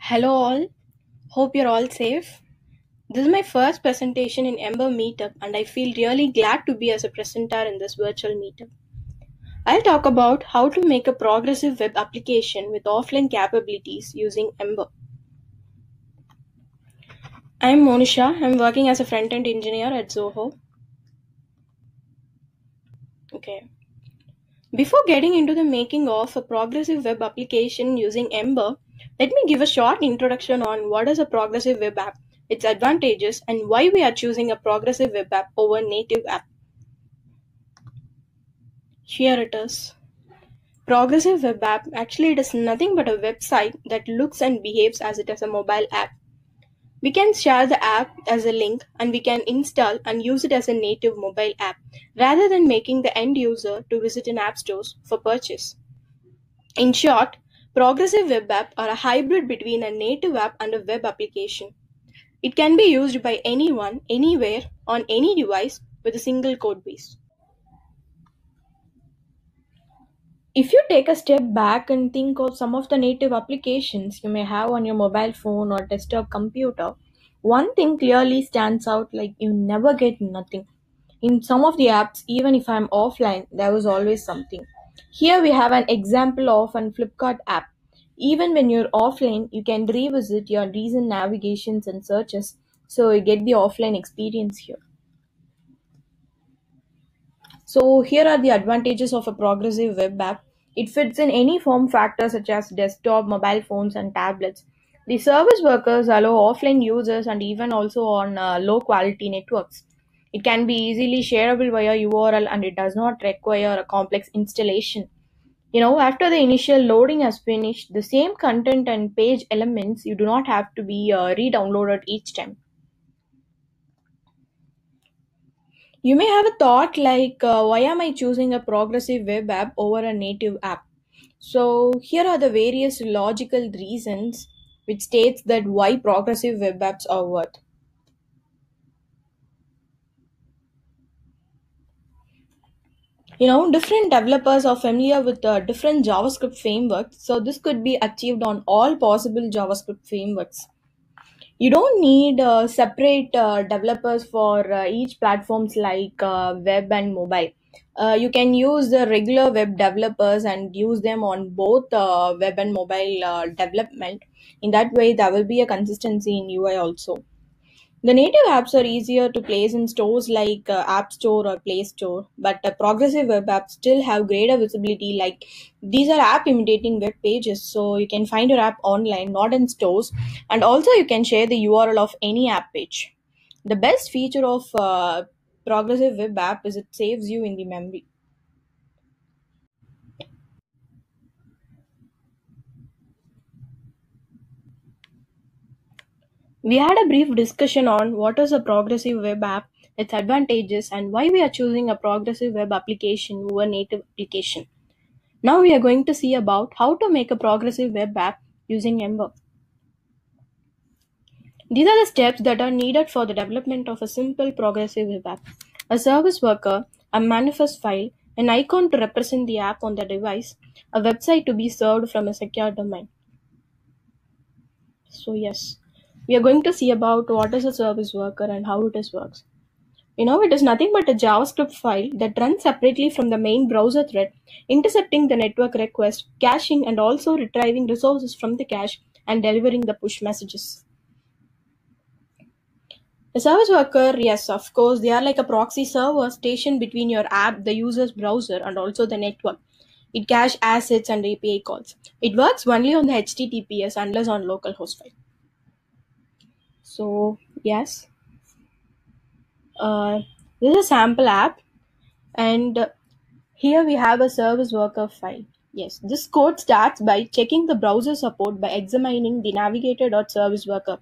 Hello all, hope you're all safe. This is my first presentation in Ember Meetup and I feel really glad to be as a presenter in this virtual meetup. I'll talk about how to make a progressive web application with offline capabilities using Ember. I'm Monisha, I'm working as a front-end engineer at Zoho. Okay. Before getting into the making of a progressive web application using Ember, let me give a short introduction on what is a progressive web app, its advantages, and why we are choosing a progressive web app over native app. Here it is. Progressive web app actually it is nothing but a website that looks and behaves as it is a mobile app. We can share the app as a link and we can install and use it as a native mobile app rather than making the end user to visit an app stores for purchase. In short, progressive web app are a hybrid between a native app and a web application. It can be used by anyone, anywhere, on any device with a single code base. If you take a step back and think of some of the native applications you may have on your mobile phone or desktop computer, one thing clearly stands out like you never get nothing. In some of the apps, even if I'm offline, there was always something. Here we have an example of an Flipkart app. Even when you're offline, you can revisit your recent navigations and searches, so you get the offline experience here. So here are the advantages of a progressive web app. It fits in any form factor such as desktop, mobile phones, and tablets. The service workers allow offline users and even also on low quality networks. It can be easily shareable via URL and it does not require a complex installation. After the initial loading has finished, the same content and page elements you do not have to be re-downloaded each time. You may have a thought like, why am I choosing a progressive web app over a native app? So here are the various logical reasons which states that why progressive web apps are worth. Different developers are familiar with different JavaScript frameworks, so this could be achieved on all possible JavaScript frameworks. You don't need separate developers for each platforms like web and mobile. You can use the regular web developers and use them on both web and mobile development. In that way, there will be a consistency in UI also. The native apps are easier to place in stores like App Store or Play Store, but progressive web apps still have greater visibility. Like these are app imitating web pages, so you can find your app online, not in stores, and also you can share the URL of any app page. The best feature of progressive web app is it saves you in the memory. We had a brief discussion on what is a progressive web app, its advantages, and why we are choosing a progressive web application over native application. Now we are going to see about how to make a progressive web app using Ember. These are the steps that are needed for the development of a simple progressive web app. A service worker, a manifest file, an icon to represent the app on the device, a website to be served from a secure domain. So yes, we are going to see about what is a service worker and how it is works. It is nothing but a JavaScript file that runs separately from the main browser thread, intercepting the network request, caching, and also retrieving resources from the cache and delivering the push messages. The service worker, yes, of course, they are like a proxy server stationed between your app, the user's browser, and also the network. It caches assets and API calls. It works only on the HTTPS unless on localhost file. So, yes, uh, this is a sample app, and here we have a service worker file. Yes, this code starts by checking the browser support by examining the navigator.service worker.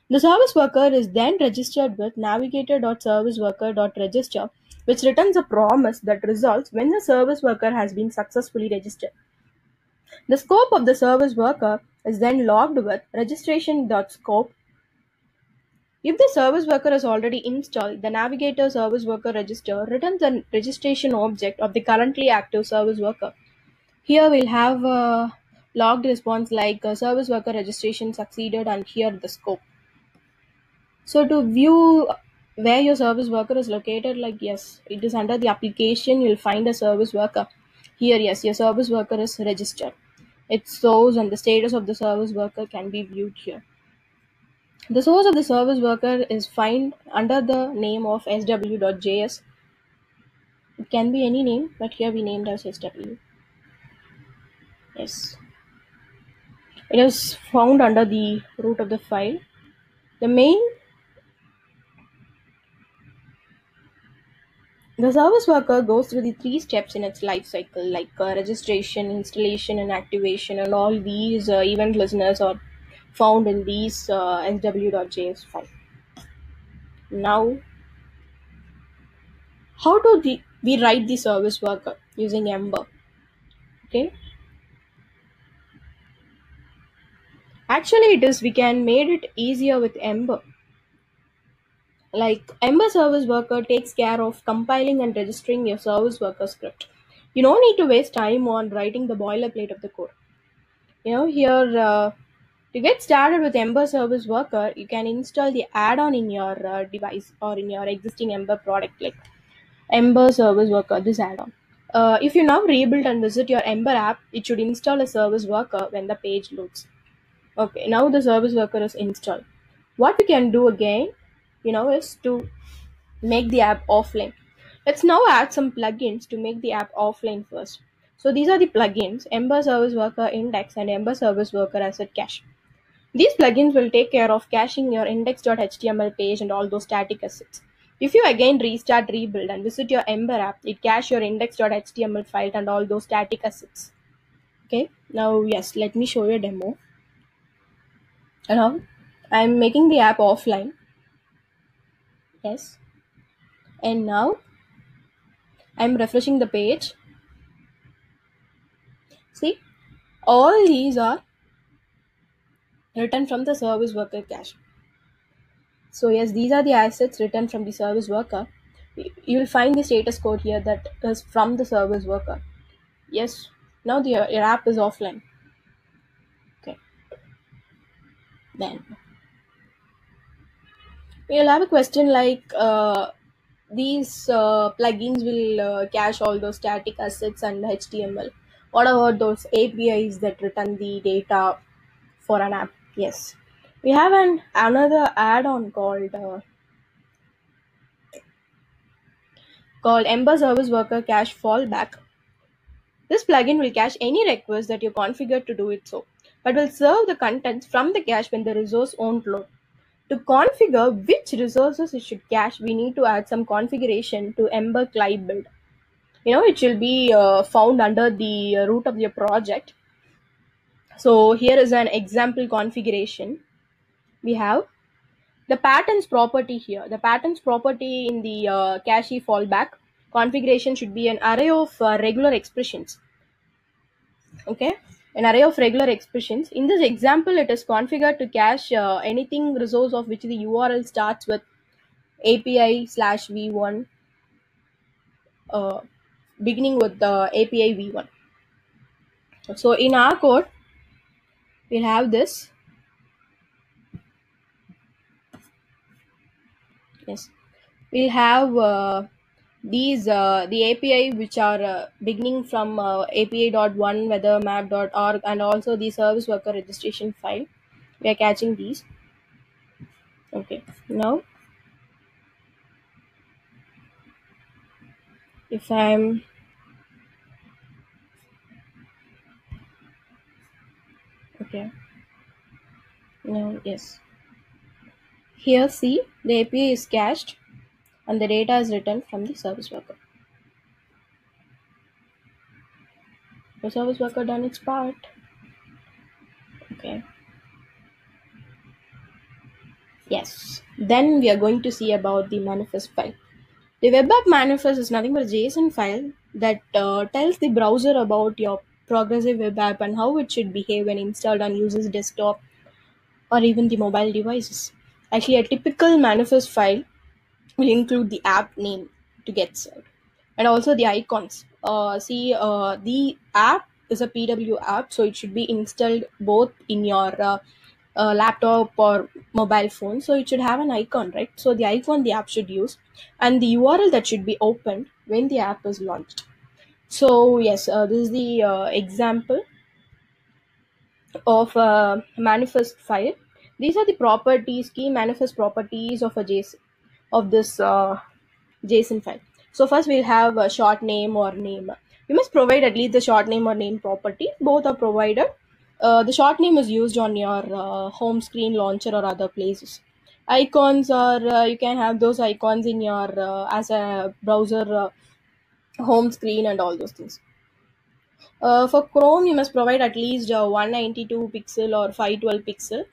The service worker is then registered with navigator.serviceworker.register, which returns a promise that results when the service worker has been successfully registered. The scope of the service worker is then logged with registration.scope. If the service worker is already installed, the navigator service worker register returns a registration object of the currently active service worker. Here we'll have logged response like service worker registration succeeded and here the scope. So to view where your service worker is located, like yes, it is under the application, you'll find a service worker. Here, yes, your service worker is registered. Its source and the status of the service worker can be viewed here. The source of the service worker is found under the name of sw.js. It can be any name, but here we named as SW. Yes. It is found under the root of the file. The main The service worker goes through the three steps in its life cycle, like registration, installation, and activation, and all these event listeners are found in these sw.js file. Now, how do we write the service worker using Ember? Okay, actually, it is we can made it easier with Ember. Like Ember service worker takes care of compiling and registering your service worker script. You don't need to waste time on writing the boilerplate of the code. Here to get started with Ember Service Worker, you can install the add-on in your device or in your existing Ember product, like Ember Service Worker, this add-on. If you now rebuild and visit your Ember app, it should install a Service Worker when the page loads. Okay, now the Service Worker is installed. What we can do again, is to make the app offline. Let's now add some plugins to make the app offline first. So these are the plugins: Ember Service Worker Index and Ember Service Worker Asset Cache. These plugins will take care of caching your index.html page and all those static assets. If you again restart, rebuild, and visit your Ember app, it caches your index.html file and all those static assets. Okay, now yes, let me show you a demo. Now I'm making the app offline. Yes, and now I'm refreshing the page. See, all these are written from the service worker cache. So yes, these are the assets written from the service worker. You will find the status code here that is from the service worker. Yes, now your app is offline. Okay, then you'll have a question like these plugins will cache all those static assets and HTML. What about those APIs that return the data for an app? Yes, we have another add-on called Ember Service Worker Cache Fallback. This plugin will cache any request that you configure to do it so, but will serve the contents from the cache when the resource won't load. To configure which resources it should cache, we need to add some configuration to Ember CLI build. It will be found under the root of your project. So here is an example configuration. We have the patterns property here. The patterns property in the cache fallback configuration should be an array of regular expressions. Okay, an array of regular expressions. In this example, it is configured to cache anything resource of which the URL starts with API/v1, uh, beginning with the API v1. So in our code, we'll have this. Yes, we'll have these the API which are beginning from API.1 weather map.org and also the service worker registration file. We are catching these. Okay, now if I'm okay, now yes, here see the API is cached and the data is written from the service worker. The service worker done its part. Okay. Yes. Then we are going to see about the manifest file. The web app manifest is nothing but a JSON file that tells the browser about your progressive web app and how it should behave when installed on users' desktop or even the mobile devices. Actually, a typical manifest file will include the app name to get served and also the icons. See, the app is a PW app, so it should be installed both in your laptop or mobile phone. So it should have an icon, right? So the icon the app should use, and the URL that should be opened when the app is launched. So yes, this is the example of a manifest file. These are the properties, key manifest properties of a JSON, of this JSON file. So first we'll have a short name or name. You must provide at least the short name or name property. Both are provided. The short name is used on your home screen launcher or other places. Icons are you can have those icons in your as a browser home screen and all those things. For Chrome, you must provide at least 192 pixel or 512 pixel.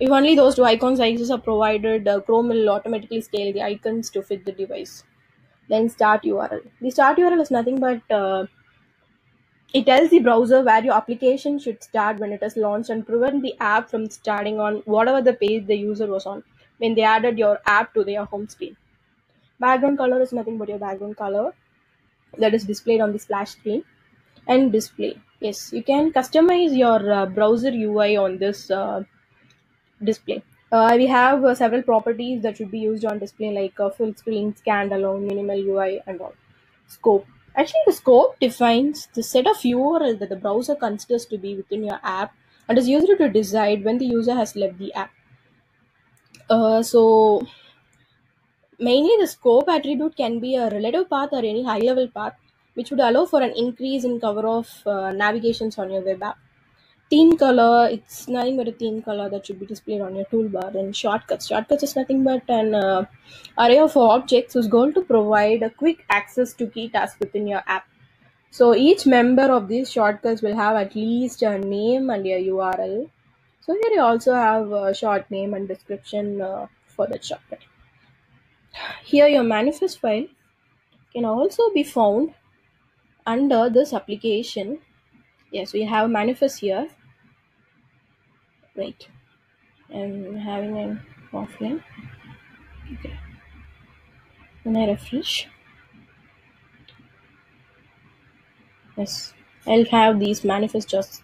If only those two icon sizes are provided, Chrome will automatically scale the icons to fit the device. Then start URL. The start URL is nothing but it tells the browser where your application should start when it is launched and prevent the app from starting on whatever the page the user was on when they added your app to their home screen. Background color is nothing but your background color that is displayed on the splash screen. And display, yes, you can customize your browser UI on this display. We have several properties that should be used on display, like full screen, standalone, minimal UI, and all. Scope. Actually, the scope defines the set of URL that the browser considers to be within your app and is used to decide when the user has left the app. So mainly, the scope attribute can be a relative path or any high level path, which would allow for an increase in cover of navigations on your web app. Theme color, it's nothing but a theme color that should be displayed on your toolbar. And shortcuts is nothing but an array of objects whose goal to provide a quick access to key tasks within your app. So each member of these shortcuts will have at least a name and a URL. So here you also have a short name and description for the shortcut. Here your manifest file can also be found under this application. Yes, we have manifest here. Right. I'm having an offline. Okay. When I refresh, yes, I'll have these manifest just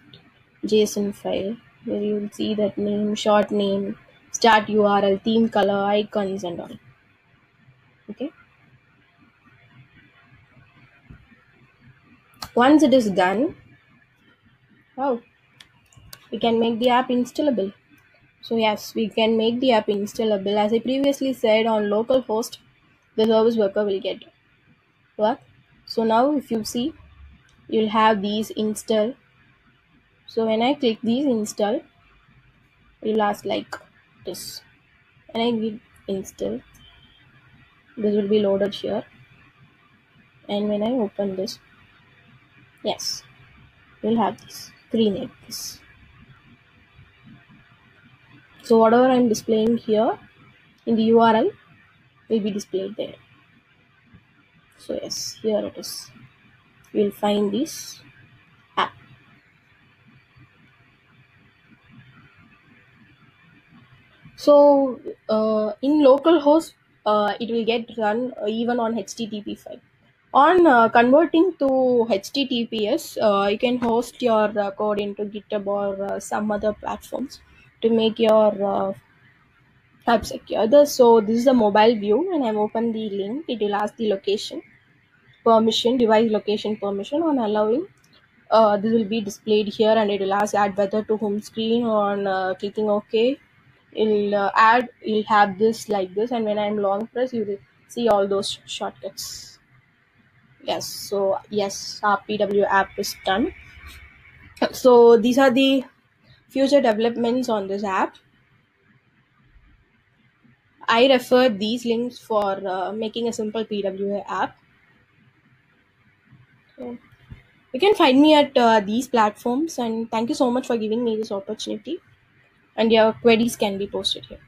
JSON file where you will see that name, short name, start URL, theme color, icons, and all. Okay. Once it is done, wow, we can make the app installable. So yes, we can make the app installable. As I previously said, on localhost, the service worker will get work. So now, if you see, you'll have these install. So when I click these install, you'll ask like this. When I click install, this will be loaded here. And when I open this, yes, you'll have this screen like this. So whatever I'm displaying here in the URL will be displayed there. So yes, here it is. We'll find this app. So in localhost, it will get run even on HTTP5. On converting to HTTPS, you can host your code into GitHub or some other platforms to make your app secure. So this is a mobile view, and I'm open the link. It will ask the location permission, device location permission. On allowing, this will be displayed here, and it will ask add weather to home screen. On clicking OK, it'll add. You'll have this like this, and when I'm long press, you will see all those shortcuts. Yes, so yes, our PW app is done. So these are the future developments on this app. I refer these links for making a simple PWA app. So you can find me at these platforms, and thank you so much for giving me this opportunity. And your queries can be posted here.